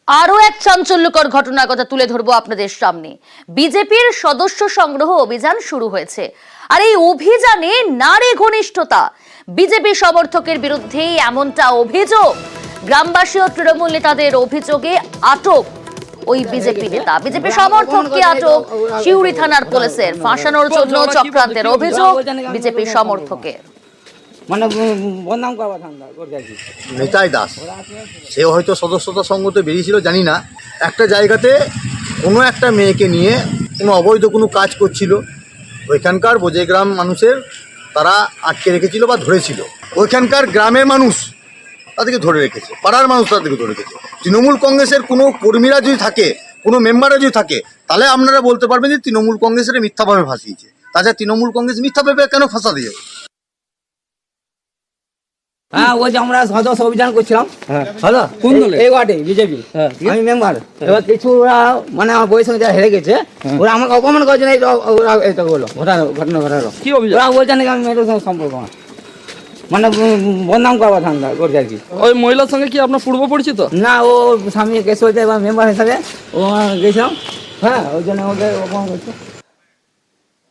আরো এক চাঞ্চল্যকর ঘটনার কথা তুলে ধরবো আপনাদের সামনে। বিজেপির সদস্য সংগ্রহ অভিযান শুরু হয়েছে, আর এই অভিযানে নারী ঘনিষ্ঠতা। বিজেপি সমর্থকের বিরুদ্ধে এমনটা অভিযোগ। গ্রামবাসী ও তৃণমূল নেতাদের অভিযোগে আটক ওই বিজেপি নেতা। বিজেপি সমর্থককে আটক শিউরি থানার পুলিশের। ফাঁসানোর জন্য চক্রান্তের অভিযোগ বিজেপি সমর্থকের। মানে বদনাম করবা ঠান্ডা করতে আছি। নিতাই দাস, সে হয়তো সদস্যতা সঙ্গতে বেরিয়েছিল জানি না, একটা জায়গাতে কোনো একটা মেয়েকে নিয়ে কোনো অবৈধ কোনো কাজ করছিল। ওইখানকার বোঝেগ্রাম মানুষের তারা আটকে রেখেছিল বা ধরেছিল। ওইখানকার গ্রামের মানুষ তাদেরকে ধরে রেখেছে, পাড়ার মানুষ তাদেরকে ধরে রেখেছে। তৃণমূল কংগ্রেসের কোনো কর্মীরা যদি থাকে, কোনো মেম্বাররা যদি থাকে, তাহলে আপনারা বলতে পারবেন যে তৃণমূল কংগ্রেসের মিথ্যাভাবে ফাঁসিয়েছে। তাছাড়া তৃণমূল কংগ্রেস মিথ্যাভাবে কেন ফাঁসা দিয়ে? হ্যাঁ, ওই যে আমরা সদস্য অভিযান করছিলাম। হ্যালো, কোন দলে? এই ওয়ার্ডে বিজেপি, আমি মেম্বার। এবার কিছু ওরা মানে আমার বয়স যারা হেরে গেছে, ওরা আমাকে অপমান করেছে। ওরা এটা বলো ঘটনা ঘটালো কি অভিযোগ? ওরা বলছে নাকি আমি মেয়েটার সঙ্গে সম্পর্ক আমার, মানে বদনাম করবা ঠান্ডা করতে আর কি। ওই মহিলার সঙ্গে কি আপনার পূর্ব পরিচিত? না, ও স্বামী কেস হয়েছে, এবার মেম্বার হিসাবে ও গেছিলাম। হ্যাঁ, ওই জন্য ওদের অপমান করছে।